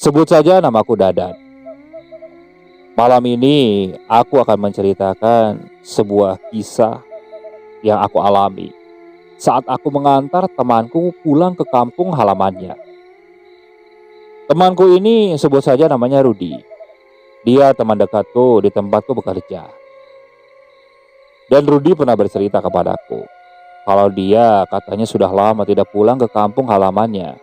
Sebut saja namaku Dadan. Malam ini aku akan menceritakan sebuah kisah yang aku alami saat aku mengantar temanku pulang ke kampung halamannya. Temanku ini sebut saja namanya Rudi. Dia teman dekatku di tempatku bekerja. Dan Rudi pernah bercerita kepadaku kalau dia katanya sudah lama tidak pulang ke kampung halamannya.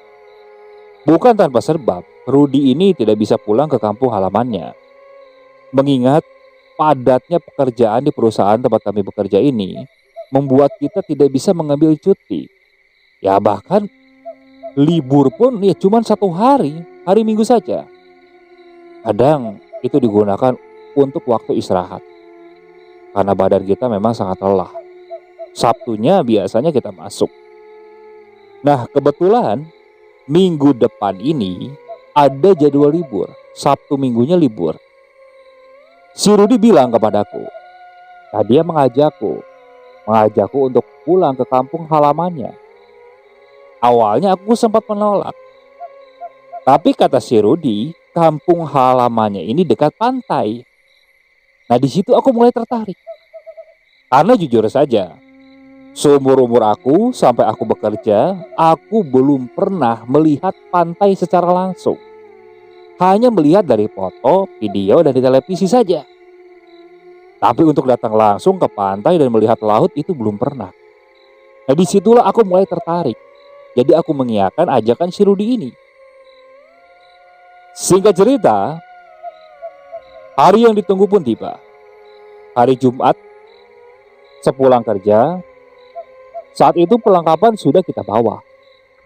Bukan tanpa sebab, Rudi ini tidak bisa pulang ke kampung halamannya. Mengingat padatnya pekerjaan di perusahaan tempat kami bekerja ini membuat kita tidak bisa mengambil cuti. Ya bahkan libur pun ya cuma 1 hari, hari Minggu saja. Kadang itu digunakan untuk waktu istirahat. Karena badan kita memang sangat lelah. Sabtunya biasanya kita masuk. Nah kebetulan minggu depan ini ada jadwal libur. Sabtu minggunya libur. Si Rudi bilang kepadaku, nah dia mengajakku untuk pulang ke kampung halamannya. Awalnya aku sempat menolak. Tapi kata si Rudi, kampung halamannya ini dekat pantai. Nah di situ aku mulai tertarik. Karena jujur saja, seumur-umur aku sampai aku bekerja, aku belum pernah melihat pantai secara langsung. Hanya melihat dari foto, video, dan di televisi saja. Tapi untuk datang langsung ke pantai dan melihat laut itu belum pernah. Nah disitulah aku mulai tertarik. Jadi aku mengiyakan ajakan si Rudi ini. Singkat cerita, hari yang ditunggu pun tiba. Hari Jumat, sepulang kerja. Saat itu perlengkapan sudah kita bawa.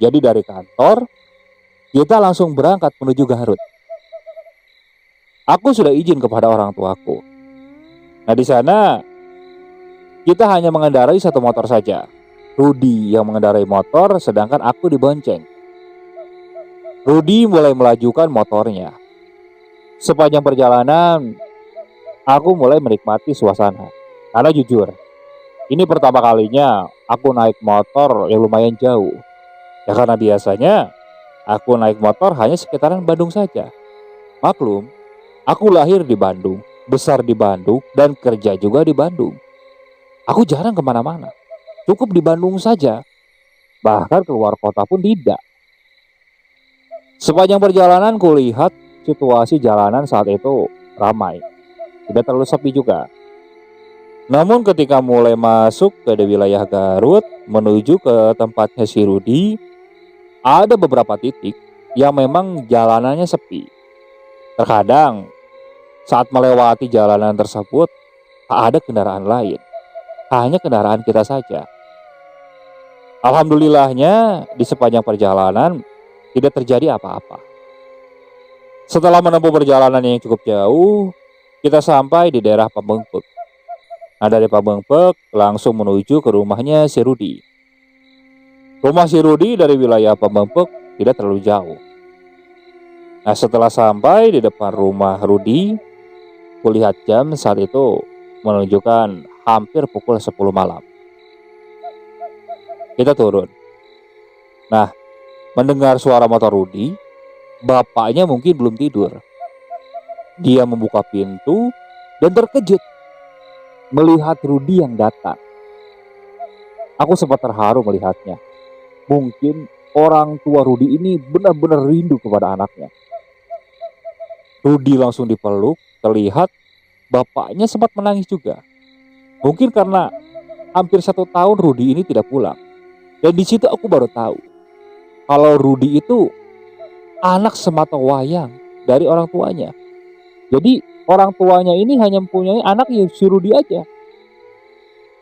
Jadi dari kantor, kita langsung berangkat menuju Garut. Aku sudah izin kepada orang tuaku. Nah di sana kita hanya mengendarai satu motor saja. Rudi yang mengendarai motor, sedangkan aku dibonceng. Rudi mulai melajukan motornya. Sepanjang perjalanan, aku mulai menikmati suasana. Karena jujur, ini pertama kalinya aku naik motor yang lumayan jauh. Ya karena biasanya aku naik motor hanya sekitaran Bandung saja. Maklum, aku lahir di Bandung, besar di Bandung, dan kerja juga di Bandung. Aku jarang kemana-mana, cukup di Bandung saja. Bahkan keluar kota pun tidak. Sepanjang perjalanan kulihat situasi jalanan saat itu ramai, tidak terlalu sepi juga. Namun ketika mulai masuk ke wilayah Garut menuju ke tempatnya si Rudi, ada beberapa titik yang memang jalanannya sepi. Terkadang saat melewati jalanan tersebut tak ada kendaraan lain, hanya kendaraan kita saja. Alhamdulillahnya di sepanjang perjalanan tidak terjadi apa-apa. Setelah menempuh perjalanan yang cukup jauh, kita sampai di daerah Pabengpek. Nah dari Pabengpek langsung menuju ke rumahnya si Rudi. Rumah si Rudi dari wilayah Pabengpek tidak terlalu jauh. Nah setelah sampai di depan rumah Rudi, kulihat jam saat itu menunjukkan hampir pukul 10 malam. Kita turun. Nah mendengar suara motor Rudi, bapaknya mungkin belum tidur. Dia membuka pintu dan terkejut melihat Rudi yang datang. Aku sempat terharu melihatnya. Mungkin orang tua Rudi ini benar-benar rindu kepada anaknya. Rudi langsung dipeluk, terlihat bapaknya sempat menangis juga. Mungkin karena hampir 1 tahun Rudi ini tidak pulang. Dan di situ aku baru tahu kalau Rudi itu anak sematawayang dari orang tuanya. Jadi orang tuanya ini hanya mempunyai anak yang si Rudi aja.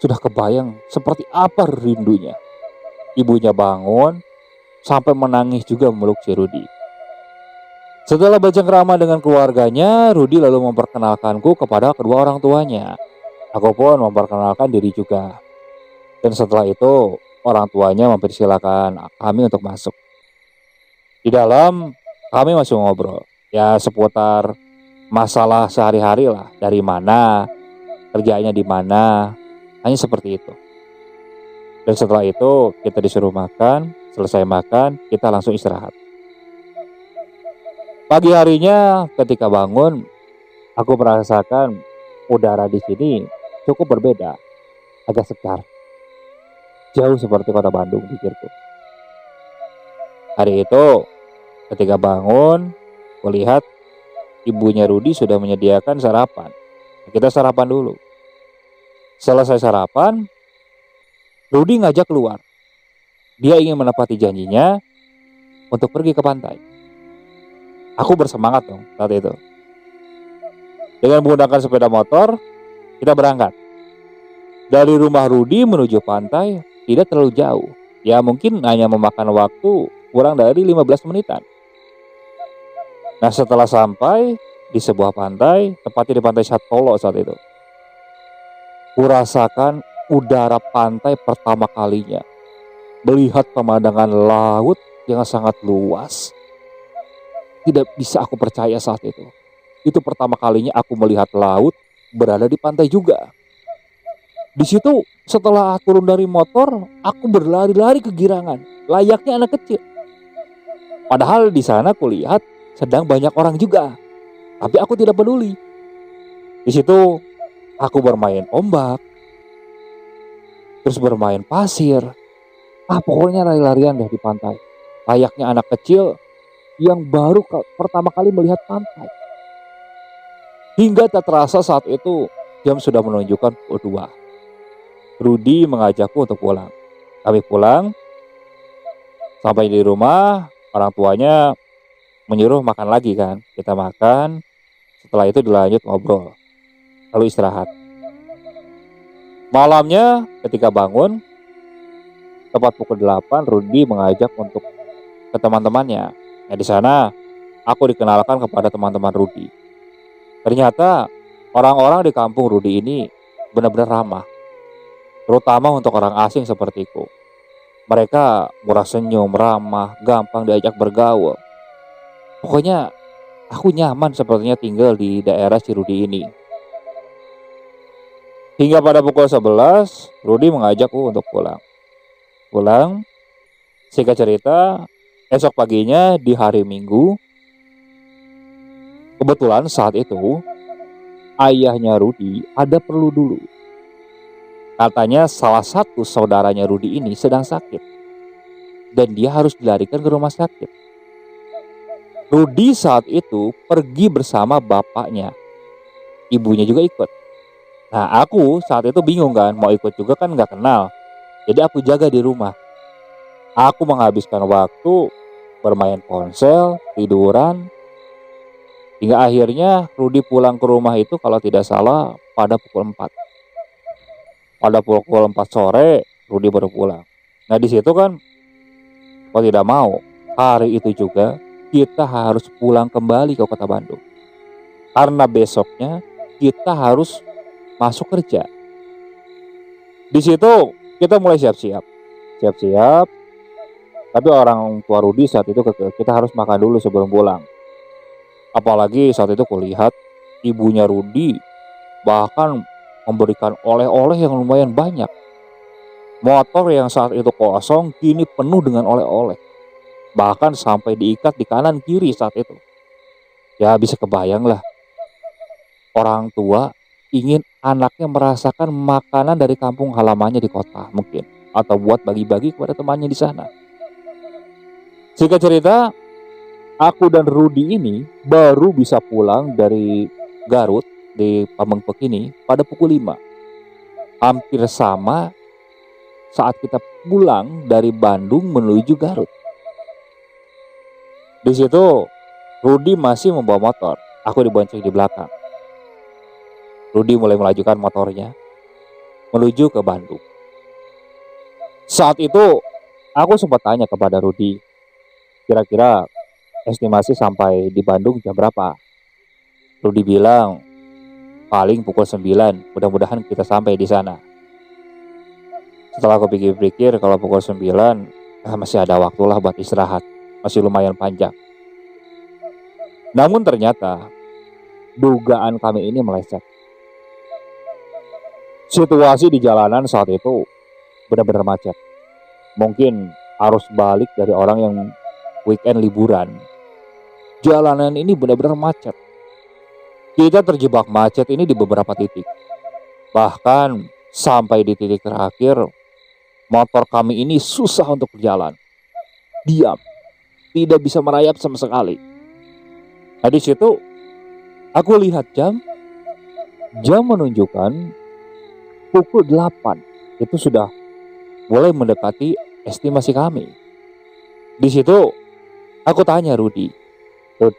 Sudah kebayang seperti apa rindunya. Ibunya bangun sampai menangis juga memeluk si Rudi. Setelah bercengkrama dengan keluarganya, Rudi lalu memperkenalkanku kepada kedua orang tuanya. Aku pun memperkenalkan diri juga. Dan setelah itu, orang tuanya mempersilahkan kami untuk masuk. Di dalam, kami masih ngobrol. Ya seputar masalah sehari-hari lah. Dari mana, kerjanya di mana, hanya seperti itu. Dan setelah itu kita disuruh makan, selesai makan kita langsung istirahat. Pagi harinya ketika bangun, aku merasakan udara di sini cukup berbeda, agak segar, jauh seperti kota Bandung pikirku. Hari itu ketika bangun, kulihat ibunya Rudi sudah menyediakan sarapan. Kita sarapan dulu. Selesai sarapan, Rudi ngajak keluar. Dia ingin menepati janjinya untuk pergi ke pantai. Aku bersemangat dong saat itu. Dengan menggunakan sepeda motor, kita berangkat. Dari rumah Rudi menuju pantai tidak terlalu jauh. Ya mungkin hanya memakan waktu kurang dari 15 menitan. Nah setelah sampai di sebuah pantai, tepatnya di pantai Satolo saat itu, kurasakan udara pantai pertama kalinya. Melihat pemandangan laut yang sangat luas. Tidak bisa aku percaya saat itu. Itu pertama kalinya aku melihat laut berada di pantai juga. Di situ setelah turun dari motor, aku berlari-lari kegirangan, layaknya anak kecil. Padahal di sana kulihat sedang banyak orang juga, tapi aku tidak peduli. Di situ aku bermain ombak, terus bermain pasir. Pokoknya lari-larian deh di pantai, layaknya anak kecil yang baru pertama kali melihat pantai. Hingga tak terasa saat itu jam sudah menunjukkan pukul 2. Rudi mengajakku untuk pulang. Kami pulang, sampai di rumah orang tuanya menyuruh makan lagi kan. Kita makan, setelah itu dilanjut ngobrol, lalu istirahat. Malamnya ketika bangun, tepat pukul 8, Rudi mengajak untuk ke teman-temannya. Nah di sana aku dikenalkan kepada teman-teman Rudi. Ternyata orang-orang di kampung Rudi ini benar-benar ramah, terutama untuk orang asing sepertiku. Mereka murah senyum, ramah, gampang diajak bergaul. Pokoknya aku nyaman sepertinya tinggal di daerah Cirudi ini. Hingga pada pukul 11, Rudi mengajakku untuk pulang. Singkat cerita, esok paginya di hari Minggu, kebetulan saat itu ayahnya Rudi ada perlu dulu. Katanya salah satu saudaranya Rudi ini sedang sakit dan dia harus dilarikan ke rumah sakit. Rudi saat itu pergi bersama bapaknya, ibunya juga ikut. Nah aku saat itu bingung kan, mau ikut juga kan gak kenal. Jadi aku jaga di rumah. Aku menghabiskan waktu bermain ponsel, tiduran, hingga akhirnya Rudi pulang ke rumah itu kalau tidak salah pada pukul 4. Pada pukul 4 sore Rudi baru pulang. Nah di situ kan kalau tidak mau hari itu juga kita harus pulang kembali ke kota Bandung. Karena besoknya kita harus masuk kerja. Di situ kita mulai siap-siap. Tapi orang tua Rudi saat itu kita harus makan dulu sebelum pulang. Apalagi saat itu kulihat ibunya Rudi bahkan memberikan oleh-oleh yang lumayan banyak. Motor yang saat itu kosong kini penuh dengan oleh-oleh. Bahkan sampai diikat di kanan kiri saat itu. Ya bisa kebayang lah. Orang tua ingin anaknya merasakan makanan dari kampung halamannya di kota mungkin. Atau buat bagi-bagi kepada temannya di sana. Singkat cerita, aku dan Rudi ini baru bisa pulang dari Garut di Pamengpeuk ini pada pukul 5. Hampir sama saat kita pulang dari Bandung menuju Garut. Di situ Rudi masih membawa motor, aku dibonceng di belakang. Rudi mulai melajukan motornya menuju ke Bandung. Saat itu aku sempat tanya kepada Rudi, kira-kira estimasi sampai di Bandung jam berapa? Rudi bilang paling pukul 9, mudah-mudahan kita sampai di sana. Setelah aku pikir-pikir kalau pukul 9 masih ada waktu lah buat istirahat, masih lumayan panjang. Namun ternyata dugaan kami ini meleset. Situasi di jalanan saat itu benar-benar macet. Mungkin arus balik dari orang yang weekend liburan. Jalanan ini benar-benar macet. Kita terjebak macet ini di beberapa titik. Bahkan sampai di titik terakhir, motor kami ini susah untuk berjalan. Diam, tidak bisa merayap sama sekali. Nah di situ aku lihat jam menunjukkan pukul 8. Itu sudah mulai mendekati estimasi kami. Di situ aku tanya Rudi, "Rud,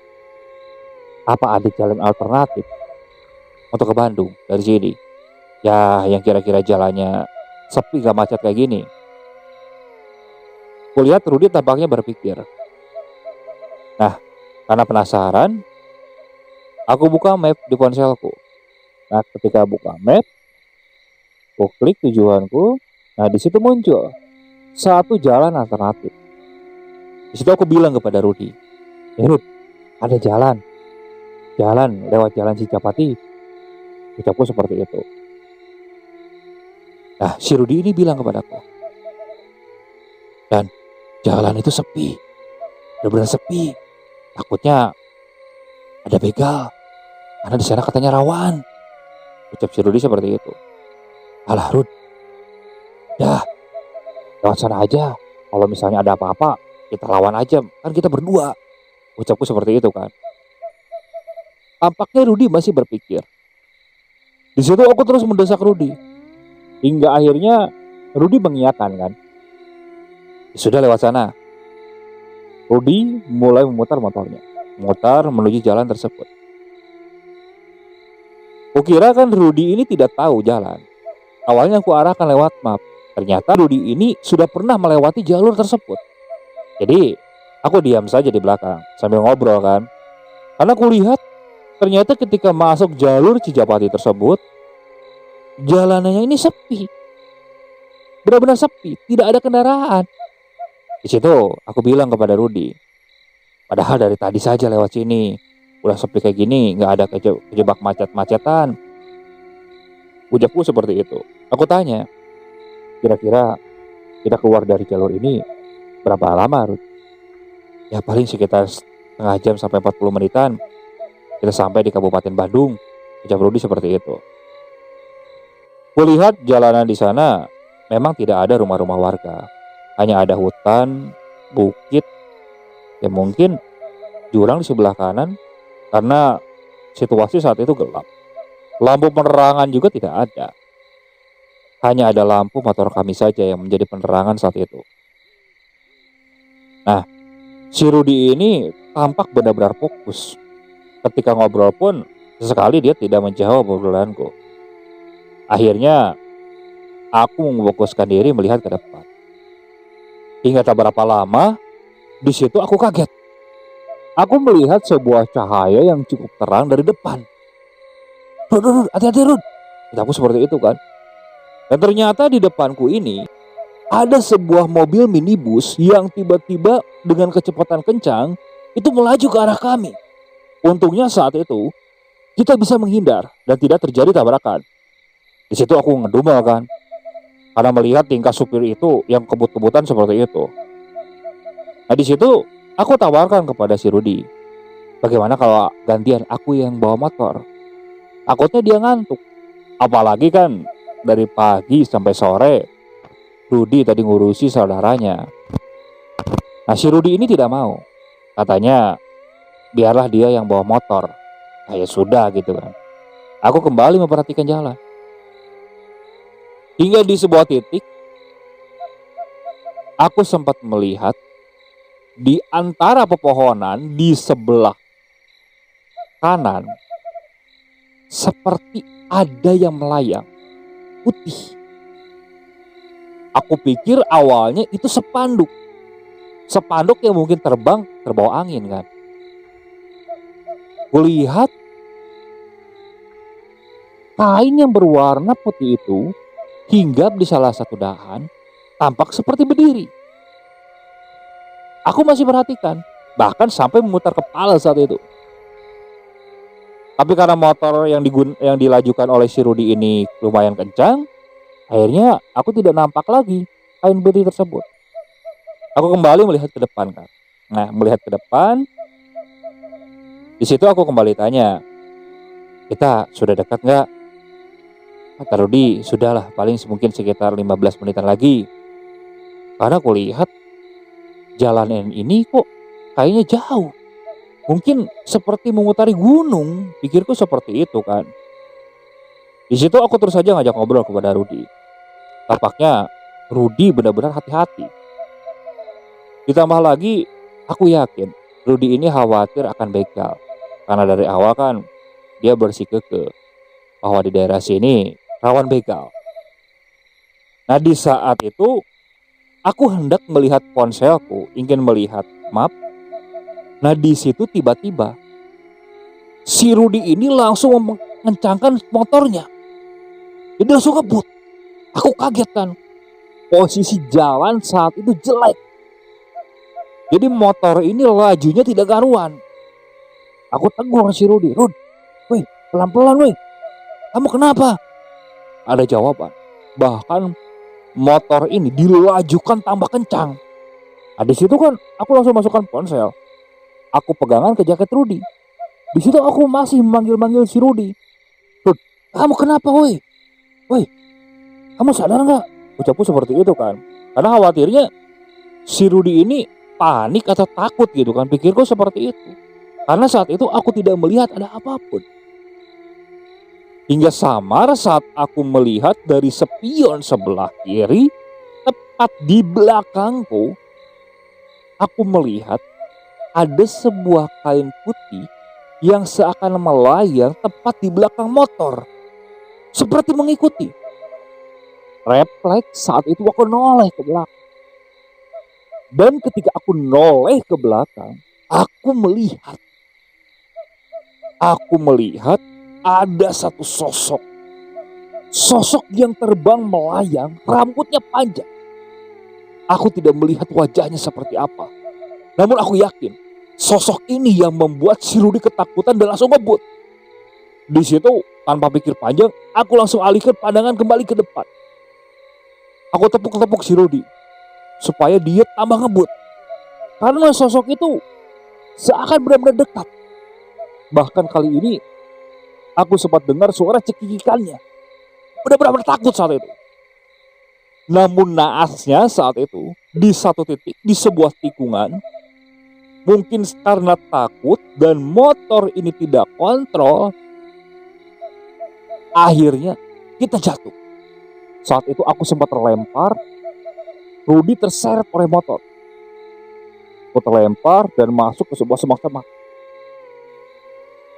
apa ada jalan alternatif untuk ke Bandung dari sini? Ya yang kira-kira jalannya sepi gak macet kayak gini." Kulihat Rudi tampaknya berpikir. Nah, karena penasaran, aku buka map di ponselku. Nah, ketika buka map, aku klik tujuanku. Nah, di situ muncul satu jalan alternatif. Di situ aku bilang kepada Rudi, Rud, ada jalan lewat jalan Cicapati." Ucapku seperti itu. Nah, si Rudi ini bilang kepadaku, "Dan jalan itu sepi, benar-benar sepi. Takutnya ada begal, karena di sana katanya rawan." Ucap si Rudi seperti itu. "Alah Rud, dah lewat sana aja. Kalau misalnya ada apa-apa, kita lawan aja. Kan kita berdua." Ucapku seperti itu kan. Tampaknya Rudi masih berpikir. Di situ aku terus mendesak Rudi. Hingga akhirnya Rudi mengiyakan kan. Sudah lewat sana. Rudi mulai memutar motornya. Memutar menuju jalan tersebut. Kukira kan Rudi ini tidak tahu jalan. Awalnya aku arahkan lewat map. Ternyata Rudi ini sudah pernah melewati jalur tersebut. Jadi aku diam saja di belakang sambil ngobrol kan. Karena aku lihat ternyata ketika masuk jalur Cijapati tersebut, jalanannya ini sepi. Benar-benar sepi, tidak ada kendaraan. Di situ aku bilang kepada Rudi, padahal dari tadi saja lewat sini, udah sepi kayak gini, nggak ada kejebak macet-macetan. Ucapku seperti itu. Aku tanya, kira-kira kita keluar dari jalur ini berapa lama, Rud? Ya paling sekitar setengah jam sampai 40 menitan. Kita sampai di Kabupaten Bandung. Ucap Rudi seperti itu. Kulihat jalanan di sana memang tidak ada rumah-rumah warga. Hanya ada hutan, bukit, ya mungkin jurang di sebelah kanan karena situasi saat itu gelap. Lampu penerangan juga tidak ada. Hanya ada lampu motor kami saja yang menjadi penerangan saat itu. Nah, si Rudi ini tampak benar-benar fokus. Ketika ngobrol pun sesekali dia tidak menjawab obrolanku. Akhirnya aku memfokuskan diri melihat ke depan. Hingga tak berapa lama, di situ aku kaget. Aku melihat sebuah cahaya yang cukup terang dari depan. Rud, hati-hati Rud. Aku seperti itu kan. Dan ternyata di depanku ini ada sebuah mobil minibus yang tiba-tiba dengan kecepatan kencang itu melaju ke arah kami. Untungnya saat itu kita bisa menghindar dan tidak terjadi tabrakan. Di situ aku ngedumel kan. Karena melihat tingkah supir itu yang kebut-kebutan seperti itu. Nah di situ aku tawarkan kepada si Rudi, bagaimana kalau gantian aku yang bawa motor? Takutnya dia ngantuk. Apalagi kan dari pagi sampai sore Rudi tadi ngurusi saudaranya. Nah si Rudi ini tidak mau. Katanya biarlah dia yang bawa motor. Nah ya sudah gitu kan. Aku kembali memperhatikan jalan. Hingga di sebuah titik aku sempat melihat di antara pepohonan di sebelah kanan seperti ada yang melayang putih. Aku pikir awalnya itu spanduk. Spanduk yang mungkin terbang terbawa angin kan. Kulihat kain yang berwarna putih itu hinggap di salah satu dahan, tampak seperti berdiri. Aku masih perhatikan, bahkan sampai memutar kepala saat itu. Tapi karena motor yang dilajukan oleh si Rudi ini lumayan kencang, Akhirnya aku tidak nampak lagi kain putih tersebut. Aku kembali melihat ke depan kan. Nah, melihat ke depan, di situ aku kembali tanya, kita sudah dekat nggak? Kata Rudi, sudahlah, paling mungkin sekitar 15 menitan lagi. Karena aku lihat jalan ini kok kayaknya jauh. Mungkin seperti memutari gunung, pikirku seperti itu kan. Di situ aku terus saja ngajak ngobrol kepada Rudi. Tampaknya Rudi benar-benar hati-hati. Ditambah lagi, aku yakin Rudi ini khawatir akan begal. Karena dari awal kan dia bersikukuh bahwa di daerah sini rawan begal. Nah, di saat itu aku hendak melihat ponselku, ingin melihat map. Nah, di situ tiba-tiba si Rudi ini langsung mengencangkan motornya. Jadi langsung ngebut. Aku kaget kan. Posisi jalan saat itu jelek. Jadi motor ini lajunya tidak karuan. Aku tegur si Rudi, Rud, weh, pelan-pelan weh. Kamu kenapa? Ada jawaban. Bahkan motor ini dilajukan tambah kencang. Nah, di situ kan aku langsung masukkan ponsel. Aku pegangan ke jaket Rudi. Di situ aku masih memanggil-manggil si Rudi. Rud, kamu kenapa woi? Woi, kamu sadar nggak? Ucapku seperti itu kan. Karena khawatirnya si Rudi ini panik atau takut gitu kan. Pikirku seperti itu. Karena saat itu aku tidak melihat ada apapun. Hingga samar saat aku melihat dari spion sebelah kiri, tepat di belakangku, aku melihat ada sebuah kain putih yang seakan melayang tepat di belakang motor. Seperti mengikuti. Refleks saat itu aku noleh ke belakang. Dan ketika aku noleh ke belakang, aku melihat ada satu sosok. Sosok yang terbang melayang, rambutnya panjang. Aku tidak melihat wajahnya seperti apa. Namun aku yakin sosok ini yang membuat si Rudi ketakutan dan langsung ngebut. Di situ tanpa pikir panjang, aku langsung alihkan pandangan kembali ke depan. Aku tepuk-tepuk si Rudi supaya dia tambah ngebut. Karena sosok itu seakan benar-benar dekat. Bahkan kali ini aku sempat dengar suara cekikikannya. Benar-benar takut saat itu. Namun naasnya saat itu di satu titik di sebuah tikungan, mungkin karena takut dan motor ini tidak kontrol, akhirnya kita jatuh. Saat itu aku sempat terlempar, Rudi terseret oleh motor. Aku terlempar dan masuk ke sebuah semak-semak.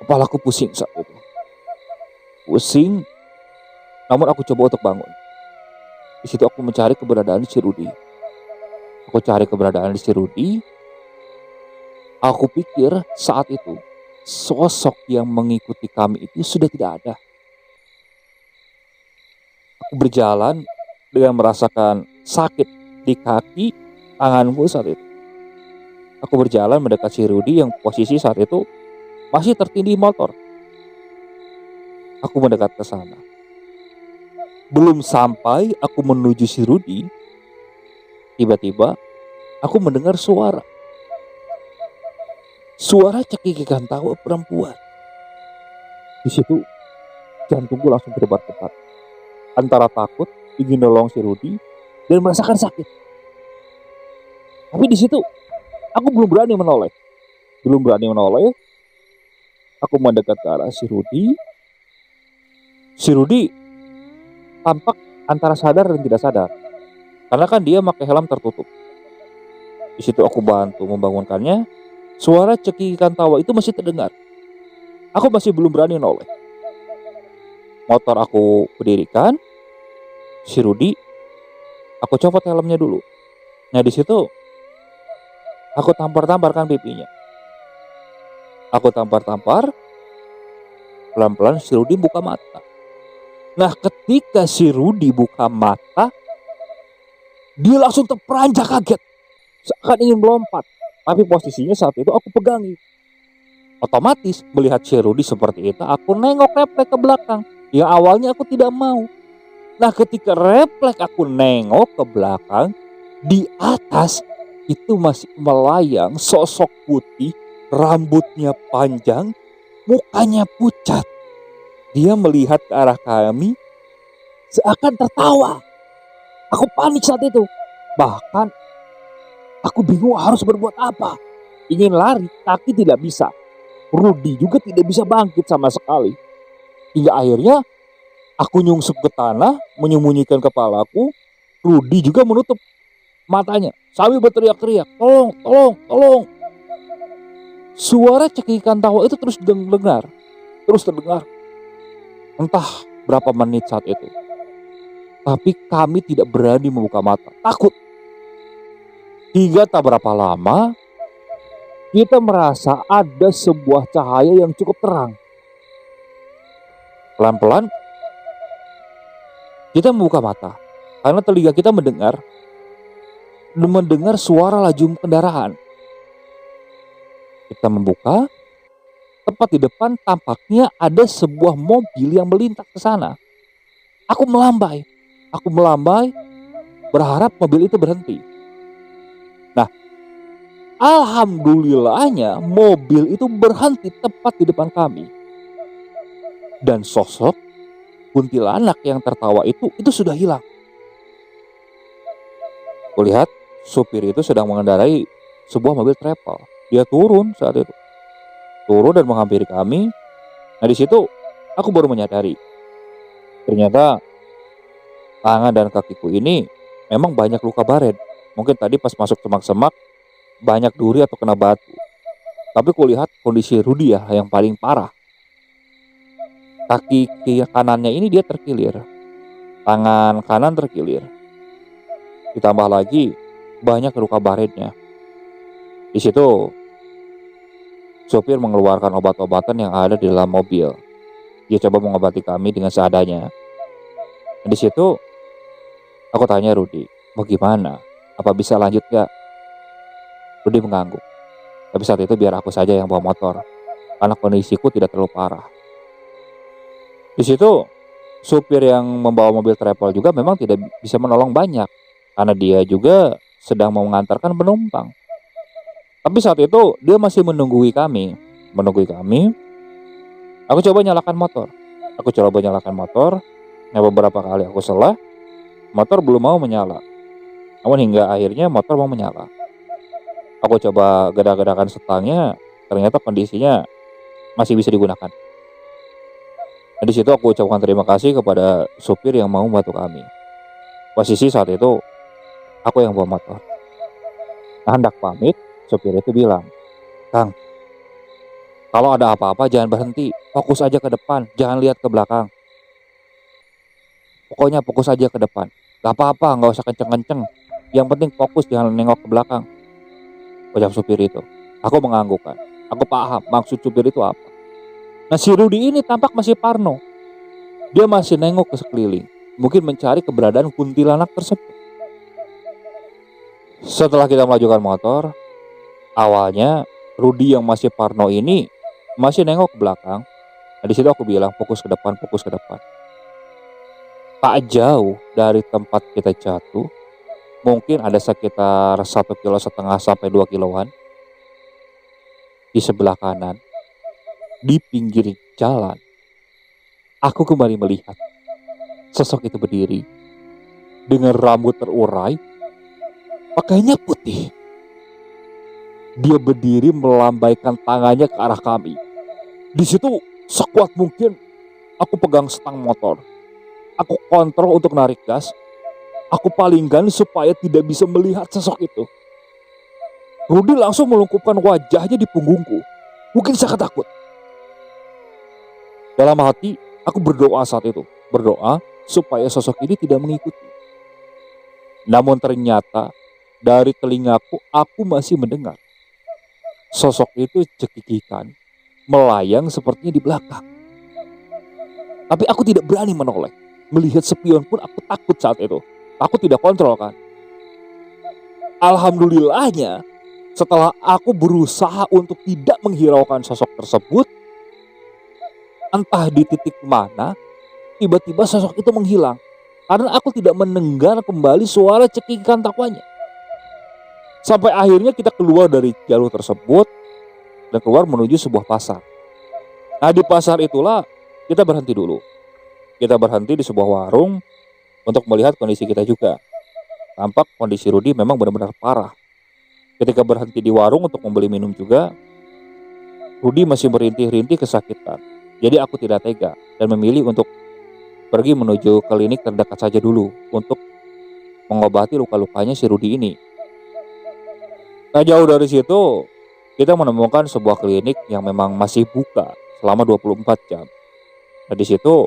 Kepalaku pusing saat itu. Pusing, namun aku coba untuk bangun. Di situ aku mencari keberadaan si Rudi. Aku cari keberadaan si Rudi. Aku pikir saat itu sosok yang mengikuti kami itu sudah tidak ada. Aku berjalan dengan merasakan sakit di kaki tanganku saat itu. Aku berjalan mendekat si Rudi yang posisi saat itu masih tertindih motor. Aku mendekat ke sana. Belum sampai aku menuju si Rudi, tiba-tiba aku mendengar suara. Suara cekikikan tawa perempuan. Di situ jantungku langsung berdebar cepat. Antara takut ingin nolong si Rudi dan merasakan sakit. Tapi di situ aku belum berani menoleh. Aku mendekat ke arah si Rudi. Si Rudi tampak antara sadar dan tidak sadar. Karena kan dia pakai helm tertutup. Di situ aku bantu membangunkannya. Suara cekikikan tawa itu masih terdengar. Aku masih belum berani noleh. Motor aku berdirikan. Si Rudi, aku copot helmnya dulu. Nah di situ aku tampar-tamparkan pipinya. Aku tampar-tampar. Pelan-pelan si Rudi buka mata. Nah ketika si Rudi buka mata, dia langsung terperanjak kaget. Seakan ingin melompat. Tapi posisinya saat itu aku pegangi. Otomatis melihat si Rudi seperti itu, aku nengok refleks ke belakang. Yang awalnya aku tidak mau. Nah, ketika refleks aku nengok ke belakang, di atas itu masih melayang sosok putih, rambutnya panjang, mukanya pucat. Dia melihat ke arah kami seakan tertawa. Aku panik saat itu. Bahkan aku bingung harus berbuat apa. Ingin lari, kaki tidak bisa. Rudy juga tidak bisa bangkit sama sekali. Hingga akhirnya aku nyungsep ke tanah, menyembunyikan kepalaku. Rudy juga menutup matanya sambil berteriak-teriak, tolong, tolong, tolong. Suara cekikan tawa itu terus terdengar. Entah berapa menit saat itu. Tapi kami tidak berani membuka mata, takut. Hingga tak berapa lama, kita merasa ada sebuah cahaya yang cukup terang. Pelan-pelan kita membuka mata karena telinga kita mendengar suara laju kendaraan. Kita membuka, tepat di depan tampaknya ada sebuah mobil yang melintas ke sana. Aku melambai, berharap mobil itu berhenti. Nah, alhamdulillahnya mobil itu berhenti tepat di depan kami. Dan sosok kuntilanak yang tertawa itu sudah hilang. Kulihat supir itu sedang mengendarai sebuah mobil travel. Dia turun saat itu. Turun dan menghampiri kami. Nah, di situ aku baru menyadari ternyata tangan dan kakiku ini memang banyak luka baret. Mungkin tadi pas masuk semak-semak banyak duri atau kena batu. Tapi kulihat kondisi Rudy ya yang paling parah. Kaki kanannya ini dia terkilir. Tangan kanan terkilir. Ditambah lagi banyak luka baretnya. Di situ sopir mengeluarkan obat-obatan yang ada di dalam mobil. Dia coba mengobati kami dengan seadanya. Dan di situ aku tanya Rudy, mau gimana? Apa bisa lanjut gak? Rudy mengangguk. Tapi saat itu biar aku saja yang bawa motor, karena kondisiku tidak terlalu parah. Di situ supir yang membawa mobil travel juga memang tidak bisa menolong banyak, karena dia juga sedang mau mengantarkan penumpang. Tapi saat itu dia masih menunggui kami. Aku coba nyalakan motor. Nah, beberapa kali aku salah, motor belum mau menyala. Namun hingga akhirnya motor mau menyala. Aku coba gedak-gedakan setangnya, ternyata kondisinya masih bisa digunakan. Nah, di situ aku ucapkan terima kasih kepada supir yang mau membantu kami. Posisi saat itu aku yang bawa motor. Nah, hendak pamit, supir itu bilang, "Kang, kalau ada apa-apa jangan berhenti, fokus aja ke depan, jangan lihat ke belakang. Pokoknya fokus aja ke depan. Gak apa-apa, gak usah kenceng-kenceng. Yang penting fokus, jangan nengok ke belakang," ucap supir itu. Aku menganggukkan. Aku paham maksud supir itu apa. Nah, si Rudy ini tampak masih parno. Dia masih nengok ke sekeliling, mungkin mencari keberadaan kuntilanak tersebut. Setelah kita melajukan motor, awalnya Rudy yang masih parno ini masih nengok ke belakang. Nah, di situ aku bilang fokus ke depan. Tak jauh dari tempat kita jatuh, mungkin ada sekitar 1,5 km sampai 2 kiloan. Di sebelah kanan, di pinggir jalan, aku kembali melihat sosok itu berdiri dengan rambut terurai, pakaiannya putih. Dia berdiri melambaikan tangannya ke arah kami. Di situ sekuat mungkin aku pegang stang motor. Aku kontrol untuk narik gas. Aku palingkan supaya tidak bisa melihat sosok itu. Rudy langsung melungkupkan wajahnya di punggungku. Mungkin sangat takut. Dalam hati, aku berdoa saat itu. Berdoa supaya sosok ini tidak mengikuti. Namun ternyata dari telingaku aku masih mendengar. Sosok itu cekikikan, melayang sepertinya di belakang. Tapi aku tidak berani menoleh. Melihat spion pun aku takut saat itu. Aku tidak kontrol kan. Alhamdulillahnya setelah aku berusaha untuk tidak menghiraukan sosok tersebut, entah di titik mana, tiba-tiba sosok itu menghilang. karena aku tidak mendengar kembali suara cekikan takwanya. Sampai akhirnya kita keluar dari jalur tersebut dan keluar menuju sebuah pasar. Nah, di pasar itulah kita berhenti dulu. Kita berhenti di sebuah warung untuk melihat kondisi kita juga. Tampak kondisi Rudi memang benar-benar parah. Ketika berhenti di warung untuk membeli minum juga, Rudi masih merintih-rintih kesakitan. Jadi aku tidak tega dan memilih untuk pergi menuju klinik terdekat saja dulu untuk mengobati luka-lukanya si Rudi ini. Nah, jauh dari situ kita menemukan sebuah klinik yang memang masih buka selama 24 jam. Nah, di situ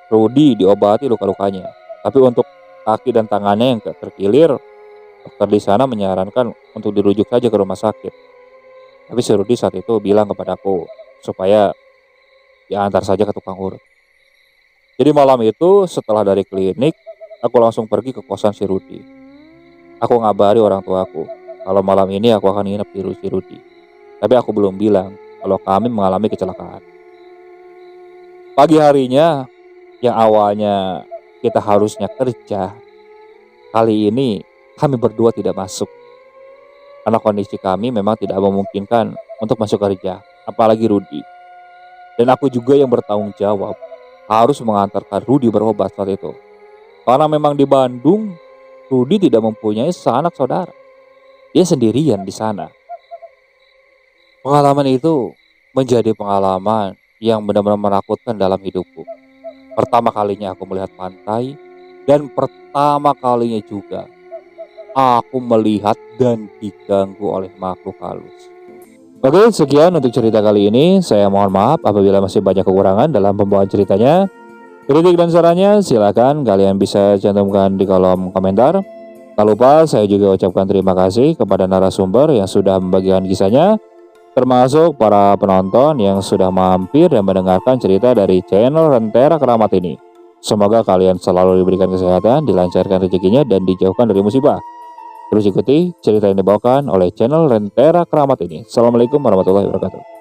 Rudi diobati luka-lukanya. Tapi untuk kaki dan tangannya yang terkilir, dokter di sana menyarankan untuk dirujuk saja ke rumah sakit. Tapi si Rudi saat itu bilang kepadaku supaya diantar saja ke tukang urut. Jadi malam itu setelah dari klinik, aku langsung pergi ke kosan si Rudi. Aku ngabari orang tuaku kalau malam ini aku akan nginep di si Rudi. Tapi aku belum bilang kalau kami mengalami kecelakaan. Pagi harinya yang awalnya kita harusnya kerja, kali ini kami berdua tidak masuk. Karena kondisi kami memang tidak memungkinkan untuk masuk kerja, apalagi Rudi. Dan aku juga yang bertanggung jawab harus mengantarkan Rudi berobat saat itu. Karena memang di Bandung, Rudi tidak mempunyai sanak saudara. Dia sendirian di sana. Pengalaman itu menjadi pengalaman yang benar-benar menakutkan dalam hidupku. Pertama kalinya aku melihat pantai, dan pertama kalinya juga aku melihat dan diganggu oleh makhluk halus. Oke, sekian untuk cerita kali ini. Saya mohon maaf apabila masih banyak kekurangan dalam pembawaan ceritanya. Kritik dan sarannya silakan kalian bisa cantumkan di kolom komentar. Tak lupa saya juga ucapkan terima kasih kepada narasumber yang sudah membagikan kisahnya, termasuk para penonton yang sudah mampir dan mendengarkan cerita dari channel Rentera Keramat ini. Semoga kalian selalu diberikan kesehatan, dilancarkan rezekinya, dan dijauhkan dari musibah. Terus ikuti cerita yang dibawakan oleh channel Rentera Keramat ini. Assalamualaikum warahmatullahi wabarakatuh.